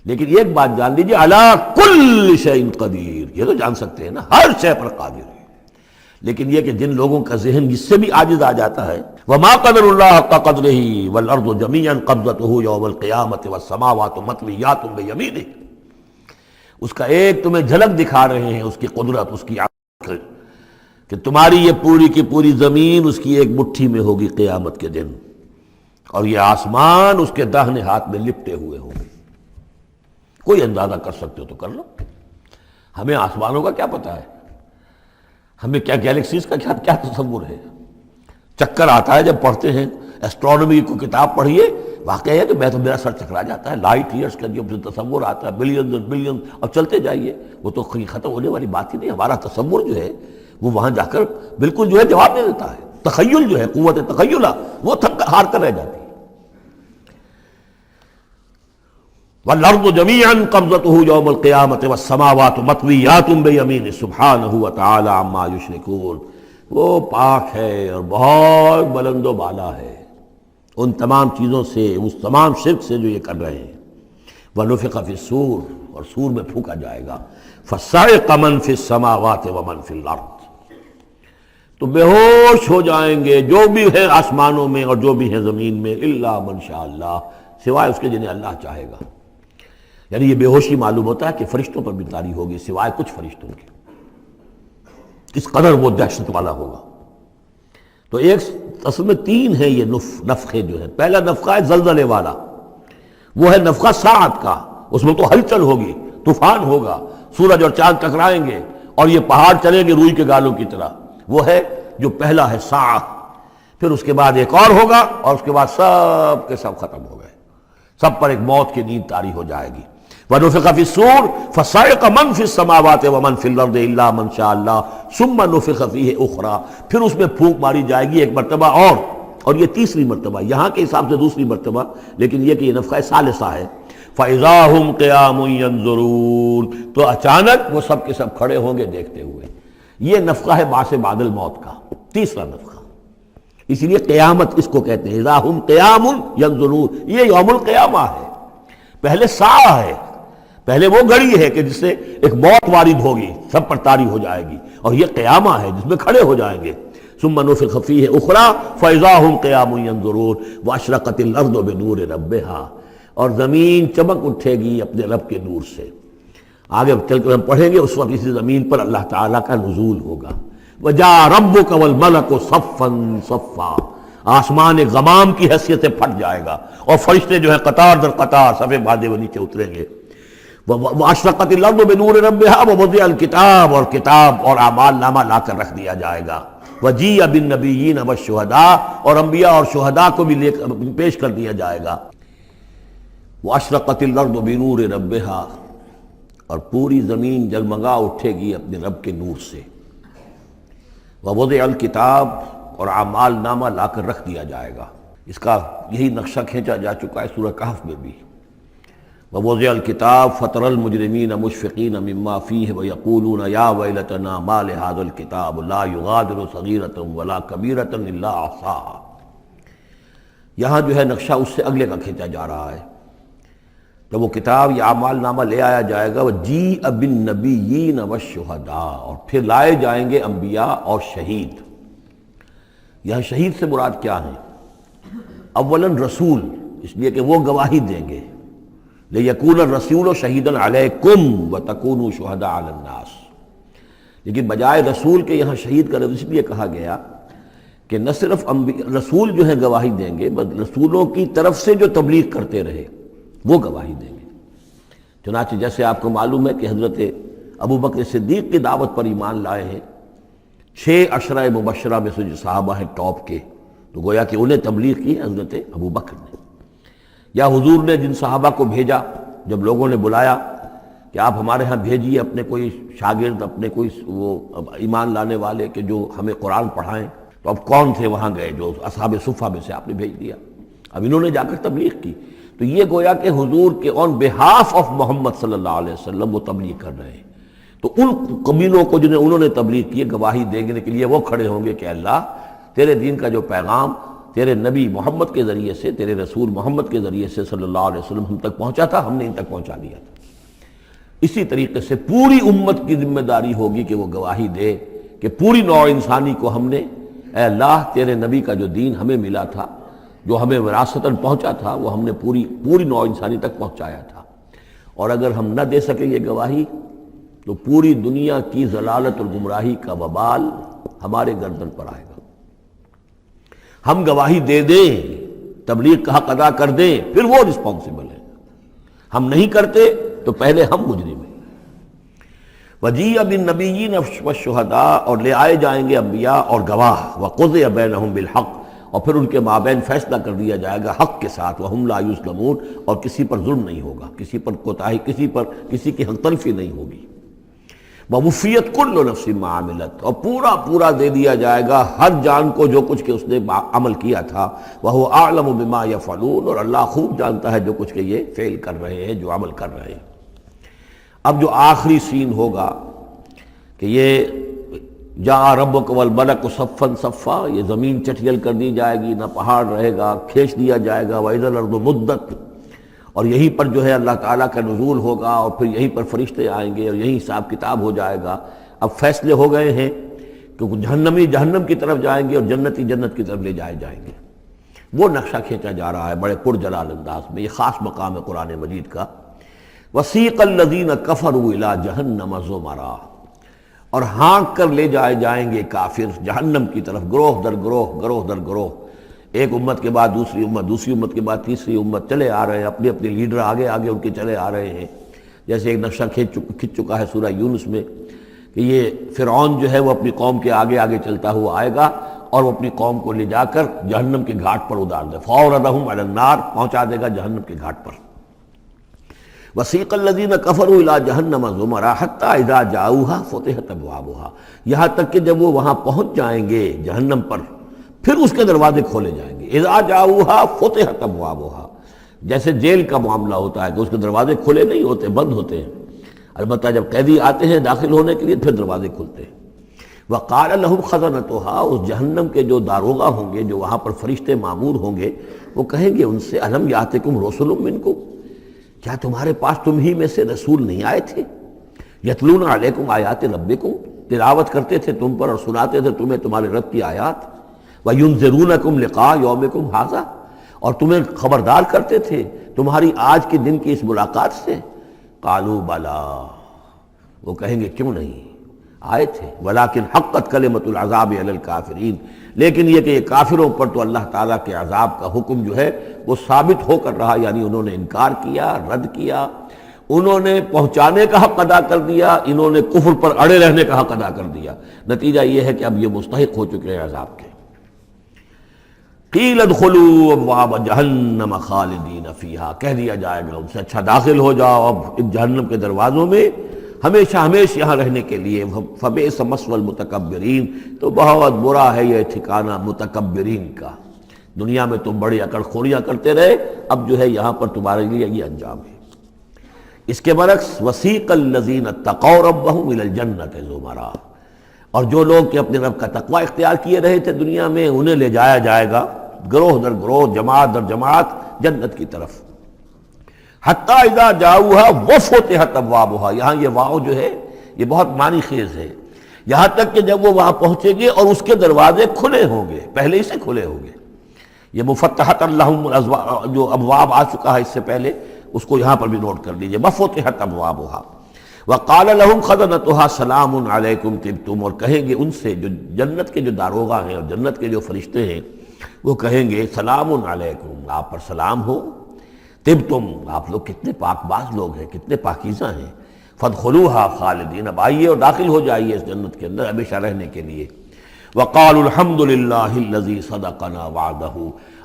لیکن ایک بات جان لیجیے، علی کل شیء قدیر، یہ تو جان سکتے ہیں نا ہر شے پر قادر ہے، لیکن یہ کہ جن لوگوں کا ذہن اس سے بھی عاجز آ جاتا ہے، وما قدر اللہ حق قدرہ والارض جمیعا قبضتہ یوم القیامۃ والسماوات مطویات بیمینہ، اس کا ایک تمہیں جھلک دکھا رہے ہیں اس کی قدرت، اس کی عقل، کہ تمہاری یہ پوری کی پوری زمین اس کی ایک مٹھی میں ہوگی قیامت کے دن، اور یہ آسمان اس کے داہنے ہاتھ میں لپٹے ہوئے ہوں گے۔ کوئی اندازہ کر سکتے ہو تو کر لو، ہمیں آسمانوں کا کیا پتہ ہے، ہمیں کیا گیلیکسیز کا کیا تصور ہے، چکر آتا ہے جب پڑھتے ہیں ایسٹرونومی کو کتاب پڑھیے، واقعہ ہے کہ میں تو میرا سر چکرا جاتا ہے، لائٹ ایئرس کا جو تصور آتا ہے، بلینز اور بلینز، اور چلتے جائیے، وہ تو ختم ہونے والی بات ہی نہیں، ہمارا تصور جو ہے وہ وہاں جا کر بالکل جو ہے جواب دے دیتا ہے، تخیل جو ہے، قوت تخیلہ وہ تھک ہار کر رہ جاتی ہے۔ وَالْأَرْضُ جَمِيعًا قَبْضَتُهُ يَوْمَ الْقِيَامَةِ وَالسَّمَاوَاتُ مَطْوِيَّاتٌ بِيَمِينِهِ سُبْحَانَهُ وَتَعَالَى عَمَّا يُشْرِكُونَ، وہ پاک ہے اور بہت بلند و بالا ہے ان تمام چیزوں سے، اس تمام شرک سے جو یہ کر رہے ہیں۔ وَنُفِخَ فِي الصُّورِ، اور سور میں پھونکا جائے گا، فَصَعِقَ مَن فِي السَّمَاوَاتِ وَمَن فِي الْأَرْضِ، تو بے ہوش ہو جائیں گے جو بھی ہے آسمانوں میں اور جو بھی ہے زمین میں، الا من شاء اللہ، سوائے اس کے جنہیں اللہ چاہے گا۔ یعنی یہ بے ہوشی معلوم ہوتا ہے کہ فرشتوں پر بھی طاری ہوگی سوائے کچھ فرشتوں کے، اس قدر وہ دہشت والا ہوگا۔ تو ایک اصل میں تین ہے یہ نفخے جو ہے، پہلا نفخہ ہے زلزلے والا، وہ ہے نفخہ ساعت کا، اس میں تو ہلچل ہوگی، طوفان ہوگا، سورج اور چاند ٹکرائیں گے اور یہ پہاڑ چلیں گے روئی کے گالوں کی طرح، وہ ہے جو پہلا ہے ساعہ۔ پھر اس کے بعد ایک اور ہوگا، اور اس کے بعد سب کے سب ختم ہو گئے، سب پر ایک موت کی نیند طاری ہو جائے گی۔ وَنُفِخَ فِي الصُّورِ فَصَعِقَ مَن فِي السَّمَاوَاتِ وَمَن فِي الْأَرْضِ إِلَّا مَن شَاءَ اللَّهُ ثُمَّ نُفِخَ فِيهِ أُخْرَىٰ، پھر اس میں پھونک ماری جائے گی ایک مرتبہ اور یہ تیسری مرتبہ، یہاں کے حساب سے دوسری مرتبہ، لیکن یہ کہ یہ نفخہ ثالثہ ہے۔ فَإِذَا هُمْ قِيَامٌ يَنظُرُونَ، تو اچانک وہ سب کے سب کھڑے ہوں گے دیکھتے ہوئے۔ یہ نفخہ ہے بعث بعد الموت کا، تیسرا نفخہ، اسی لیے قیامت اس کو کہتے ہیں، اذا ہم قیام ینظرون، یہ یوم القیامہ ہے۔ پہلے ساعہ ہے، پہلے وہ گھڑی ہے کہ جس سے ایک موت وارد ہوگی، سب پر طاری ہو جائے گی، اور یہ قیامہ ہے جس میں کھڑے ہو جائیں گے۔ ثم نفخ فیہ اخری فاذا ہم قیام ینظرون واشرقت الارض بنور ربہا، اور زمین چمک اٹھے گی اپنے رب کے نور سے۔ آگے چل کر ہم پڑھیں گے، اس وقت اسی زمین پر اللہ تعالیٰ کا نزول ہوگا۔ وَجَاءَ رَبُّكَ وَالْمَلَكُ صَفًّا صَفًّا، آسمان ایک غمام کی حیثیت سے پھٹ جائے گا، اور فرشتے جو ہیں قطار در قطار صفے باندھے ہوئے نیچے اتریں گے۔ وَأَشْرَقَتِ الْأَرْضُ بِنُورِ رَبِّهَا وَوُضِعَ الْكِتَابُ، اور کتاب اور اعمال نامہ لا کر رکھ دیا جائے گا۔ وَجِيءَ بِالنَّبِيِّينَ وَالشُّهَدَاءِ، اور انبیاء اور شہداء کو بھی پیش کر دیا جائے گا۔ وَأَشْرَقَتِ الْأَرْضُ بِنُورِ رَبِّهَا، اور پوری زمین جگمگا اٹھے گی اپنے رب کے نور سے۔ وَوُضِعَ الْكِتَابُ، اور اعمال نامہ لا کر رکھ دیا جائے گا۔ اس کا یہی نقشہ کھینچا جا چکا ہے سورہ کہف میں بھی۔ وَوُضِعَ الْكِتَابُ فَتَرَى الْمُجْرِمِينَ مُشْفِقِينَ مِمَّا فِيهِ وَيَقُولُونَ يَا وَيْلَتَنَا مَا لِهَذَا الْكِتَابِ لَا يُغَادِرُ صَغِيرَةً وَلَا كَبِيرَةً إِلَّا أَحْصَاهَا، یہاں جو ہے نقشہ اس سے اگلے کا کھینچا جا رہا ہے۔ جب وہ کتاب یا اعمال نامہ لے آیا جائے گا، وَجِيءَ بِالنَّبِيِّينَ وَالشُّهَدَاءِ، اور پھر لائے جائیں گے انبیاء اور شہید۔ یہاں شہید سے مراد کیا ہے؟ اولاً رسول، اس لیے کہ وہ گواہی دیں گے، لِيَكُونَ الرَّسُولُ شَهِيدًا عَلَيْكُمْ وَتَكُونُوا شُهَدَاءَ عَلَى النَّاسِ، لیکن بجائے رسول کے یہاں شہید کا لفظ اس لیے کہا گیا کہ نہ صرف رسول جو ہے گواہی دیں گے، بلکہ رسولوں کی طرف سے جو تبلیغ کرتے رہے وہ گواہی دیں گے۔ چنانچہ جیسے آپ کو معلوم ہے کہ حضرت ابو بکر صدیق کی دعوت پر ایمان لائے ہیں 6 عشرہ مبشرہ میں سے جو صحابہ ہیں ٹاپ کے، تو گویا کہ انہیں تبلیغ کی حضرت ابو بکر نے۔ یا حضور نے جن صحابہ کو بھیجا، جب لوگوں نے بلایا کہ آپ ہمارے ہاں بھیجیے اپنے کوئی شاگرد، اپنے کوئی وہ ایمان لانے والے کہ جو ہمیں قرآن پڑھائیں، تو اب کون تھے وہاں گئے؟ جو اصحاب صفہ میں سے آپ نے بھیج دیا۔ اب انہوں نے جا کر تبلیغ کی، تو یہ گویا کہ حضور کے آن بہاف آف محمد صلی اللہ علیہ وسلم وہ تبلیغ کر رہے ہیں۔ تو ان قبیلوں کو جنہیں انہوں نے تبلیغ کی، گواہی دینے کے لیے وہ کھڑے ہوں گے کہ اللہ تیرے دین کا جو پیغام تیرے نبی محمد کے ذریعے سے، تیرے رسول محمد کے ذریعے سے صلی اللہ علیہ وسلم ہم تک پہنچا تھا، ہم نے ان تک پہنچا دیا تھا۔ اسی طریقے سے پوری امت کی ذمہ داری ہوگی کہ وہ گواہی دے کہ پوری نوع انسانی کو ہم نے، اے اللہ تیرے نبی کا جو دین ہمیں ملا تھا، جو ہمیں وراثتاً پہنچا تھا، وہ ہم نے پوری نوع انسانی تک پہنچایا تھا، اور اگر ہم نہ دے سکیں یہ گواہی تو پوری دنیا کی ضلالت اور گمراہی کا وبال ہمارے گردن پر آئے گا۔ ہم گواہی دے دیں، تبلیغ کا حق ادا کر دیں، پھر وہ رسپانسبل ہے، ہم نہیں کرتے تو پہلے ہم مجرم ہیں۔ وَجِیءَ بِالنَّبِیِّینَ وَالشُّہَدَاء، اور لے آئے جائیں گے انبیاء اور گواہ، وَقُضِیَ بَینَہُم بِالْحَقِّ، اور پھر ان کے مابین فیصلہ کر دیا جائے گا حق کے ساتھ، وَہُمْ لَا یُظْلَمُونَ، اور کسی پر ظلم نہیں ہوگا، کسی پر کوتاہی، کسی کی حق تلفی نہیں ہوگی۔ وَوُفِّیَتْ كُلُّ نَفْسٍ مَا عَمِلَتْ، اور پورا دے دیا جائے گا ہر جان کو جو کچھ کہ اس نے عمل کیا تھا، وَهُوَ أَعْلَمُ بِمَا يَفْعَلُونَ، اور اللہ خوب جانتا ہے جو کچھ کہ یہ فعل کر رہے ہیں، جو عمل کر رہے ہیں۔ اب جو آخری سین ہوگا کہ یہ جاء ربک والملک صفا صفا، یہ زمین چٹیل کر دی جائے گی، نہ پہاڑ رہے گا، کھینچ دیا جائے گا، وَإِذَا الْأَرْضُ مُدَّتْ، اور یہیں پر جو ہے اللہ تعالیٰ کا نزول ہوگا، اور پھر یہیں پر فرشتے آئیں گے، اور یہیں حساب کتاب ہو جائے گا۔ اب فیصلے ہو گئے ہیں کہ جہنمی جہنم کی طرف جائیں گے اور جنتی جنت کی طرف لے جائے جائیں گے۔ وہ نقشہ کھینچا جا رہا ہے بڑے پرجلال انداز میں، یہ خاص مقام ہے قرآن مجید کا۔ وَسِیقَ الَّذِینَ كَفَرُوا إِلَىٰ جَهَنَّمَ زُمَرًا، اور ہانک کر لے جائے جائیں گے کافر جہنم کی طرف، گروہ در گروہ، ایک امت کے بعد دوسری امت، دوسری امت کے بعد تیسری امت، چلے آ رہے ہیں، اپنے اپنے لیڈر آگے ان کے چلے آ رہے ہیں۔ جیسے ایک نقشہ کھنچ چکا ہے سورہ یونس میں کہ یہ فرعون جو ہے وہ اپنی قوم کے آگے چلتا ہوا آئے گا، اور وہ اپنی قوم کو لے جا کر جہنم کے گھاٹ پر اتار دے، فَأَوْرَدَهُمْ عَلَى النَّارِ، پہنچا دے گا جہنم کے گھاٹ پر۔ وَسِیقَ الَّذِینَ كَفَرُوا إِلَىٰ جَهَنَّمَ زُمَرًا حَتَّىٰ إِذَا جَاءُوهَا فُتِحَتْ أَبْوَابُهَا، یہاں تک کہ جب وہ وہاں پہنچ جائیں گے جہنم پر، پھر اس کے دروازے کھولے جائیں گے۔ اذا جاؤها فتحت ابوابها، جیسے جیل کا معاملہ ہوتا ہے کہ اس کے دروازے کھلے نہیں ہوتے، بند ہوتے ہیں، البتہ جب قیدی آتے ہیں داخل ہونے کے لیے پھر دروازے کھلتے ہیں۔ وقال لهم خزنتها، اس جہنم کے جو داروغہ ہوں گے، جو وہاں پر فرشتے مامور ہوں گے، وہ کہیں گے ان سے الم یاتکم رسل منکم، کیا تمہارے پاس تم ہی میں سے رسول نہیں آئے تھے؟ یتلون علیکم آیات ربکم، تلاوت کرتے تھے تم پر اور سناتے تھے تمہیں تمہارے رب کی آیات، وَيُنذِرُونَكُمْ لِقَاءَ يَوْمِكُمْ هَٰذَا، اور تمہیں خبردار کرتے تھے تمہاری آج کے دن کی اس ملاقات سے۔ قالوا بلا، وہ کہیں گے کیوں نہیں، آئے تھے، ولیکن حقت کلمۃ العذاب علی الکافرین، لیکن یہ کہ یہ کافروں پر تو اللہ تعالیٰ کے عذاب کا حکم جو ہے وہ ثابت ہو کر رہا، یعنی انہوں نے انکار کیا، رد کیا، انہوں نے پہنچانے کا حق ادا کر دیا، انہوں نے کفر پر اڑے رہنے کا حق ادا کر دیا، نتیجہ یہ ہے کہ اب یہ مستحق ہو چکے ہیں عذاب کے۔ قیل ادخلوا ابواب جہنم خالدین فیہا، کہہ دیا جائے گا ان سے اچھا داخل ہو جاؤ اب جہنم کے دروازوں میں ہمیشہ یہاں رہنے کے لیے۔ فبئس مثوى المتکبرین، تو بہت برا ہے یہ ٹھکانہ متکبرین کا، دنیا میں تم بڑی اکڑ خوریاں کرتے رہے، اب جو ہے یہاں پر تمہارے لیے یہ انجام ہے۔ اس کے برعکس وسیق الذین اتقوا ربهم الى الجنة زمرا، اور جو لوگ کہ اپنے رب کا تقوی اختیار کیے رہے تھے دنیا میں، انہیں لے جایا جائے گا گروہ در گروہ، جماعت در جماعت جنت کی طرف۔ حتی اذا جاؤها وفتحت ابوابها، یہاں یہ واو جو ہے یہ بہت معنی خیز ہے، یہاں تک کہ جب وہ وہاں پہنچے گے اور اس کے دروازے کھلے ہوں گے، پہلے ہی سے کھلے ہوں گے۔ یہ مفتحت لہم جو ابواب آ چکا ہے اس سے پہلے، اس کو یہاں پر بھی نوٹ کر لیجئے، وفتحت ابوابها وقال لهم خزنتها سلام علیکم طبتم، اور کہیں گے ان سے جو جنت کے جو داروغہ ہیں اور جنت کے جو فرشتے ہیں، وہ کہیں گے سلام علیکم، آپ پر سلام ہو، طبتم، آپ لوگ کتنے پاک باز لوگ ہیں، کتنے پاکیزہ ہیں، فادخلوها خالدین، اب آئیے اور داخل ہو جائیے اس جنت کے اندر ہمیشہ رہنے کے لیے۔ وقالوا الحمد للہ الذی صدقنا وعدہ،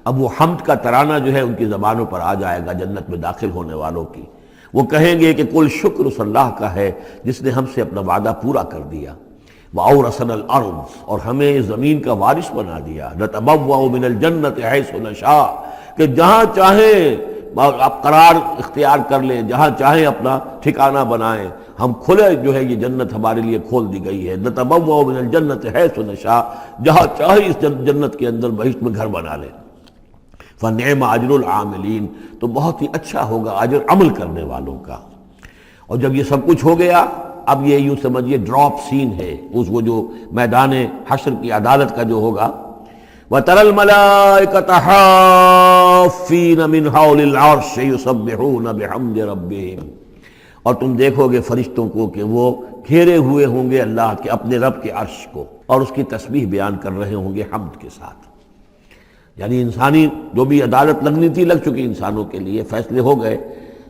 اب وہ حمد کا ترانہ جو ہے ان کی زبانوں پر آ جائے گا جنت میں داخل ہونے والوں کی، وہ کہیں گے کہ کل شکر اس اللہ کا ہے جس نے ہم سے اپنا وعدہ پورا کر دیا۔ وَأَوْرَثَنَا الْأَرْضَ، اور ہمیں زمین کا وارث بنا دیا، نَتَبَوَّأُ مِنَ الْجَنَّةِ حَيْثُ نَشَاءُ، کہ جہاں چاہیں آپ قرار اختیار کر لیں، جہاں چاہیں اپنا ٹھکانہ بنائیں، ہم کھلے جو ہے یہ جنت ہمارے لیے کھول دی گئی ہے، نتبوأ من الجنت حیث نشاء، جہاں چاہے اس جنت کے اندر بہشت میں گھر بنا لیں۔ فنعم اجر العاملین، تو بہت ہی اچھا ہوگا اجر عمل کرنے والوں کا۔ اور جب یہ سب کچھ ہو گیا، اب یہ یوں سمجھیے ڈراپ سین ہے، اس وہ جو میدان حشر کی عدالت کا جو ہوگا، وَتَرَى الْمَلَائِكَةَ حَافِّينَ مِنْ حَوْلِ الْعَرْشِ يُسَبِّحُونَ بِحَمْدِ رَبِّهِمْ، اور تم دیکھو گے فرشتوں کو کہ وہ گھیرے ہوئے ہوں گے اللہ کے اپنے رب کے عرش کو، اور اس کی تسبیح بیان کر رہے ہوں گے حمد کے ساتھ۔ یعنی انسانی جو بھی عدالت لگنی تھی لگ چکی، انسانوں کے لیے فیصلے ہو گئے،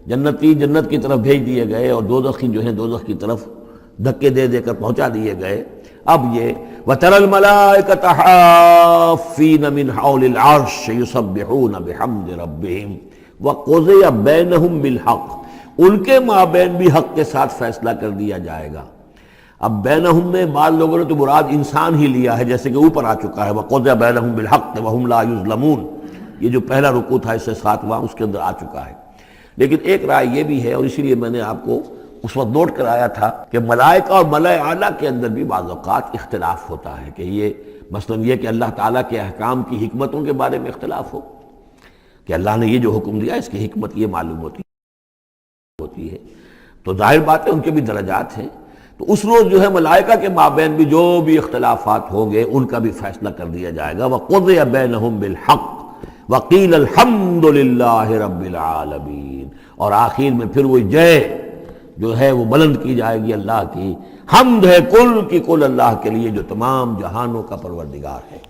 جنتی جنت کی طرف بھیج دیے گئے اور دوزخی جو ہیں دوزخ کی طرف دھکے دے دے کر پہنچا دیے گئے۔ اب یہ وَتَرَى الْمَلَائِكَةَ حَافِّينَ مِنْ حَوْلِ الْعَرْشِ يُسَبِّحُونَ بِحَمْدِ رَبِّهِمْ وَقُضِيَ بَيْنَهُمْ بِالْحَقِّ، ان کے مابین بھی حق کے ساتھ فیصلہ کر دیا جائے گا۔ اب بینہم میں بعض لوگوں نے تو مراد انسان ہی لیا ہے، جیسے کہ اوپر آ چکا ہے وَقُضِيَ بَيْنَهُمْ بِالْحَقِّ وَهُمْ لَا يُظْلَمُونَ، یہ جو پہلا رکوع تھا اس سے 7واں اس کے اندر آ چکا ہے۔ لیکن ایک رائے یہ بھی ہے، اور اسی لیے میں نے آپ کو اس وقت نوٹ کرایا تھا کہ ملائکہ اور ملائے اعلیٰ کے اندر بھی بعض اوقات اختلاف ہوتا ہے، کہ یہ مثلا یہ کہ اللہ تعالیٰ کے احکام کی حکمتوں کے بارے میں اختلاف ہو، کہ اللہ نے یہ جو حکم دیا اس کی حکمت یہ معلوم ہوتی ہے، تو ظاہر بات ہے ان کے بھی درجات ہیں۔ تو اس روز جو ہے ملائکہ کے مابین بھی جو بھی اختلافات ہوں گے ان کا بھی فیصلہ کر دیا جائے گا۔ وَقُضِيَ بَيْنَهُمْ بِالْحَقِّ وَقِيلَ الْحَمْدُ لِلَّهِ رَبِّ الْعَالَمِينَ، اور آخر میں پھر وہ جے جو ہے وہ بلند کی جائے گی اللہ کی، حمد ہے کل کی کل اللہ کے لیے جو تمام جہانوں کا پروردگار ہے۔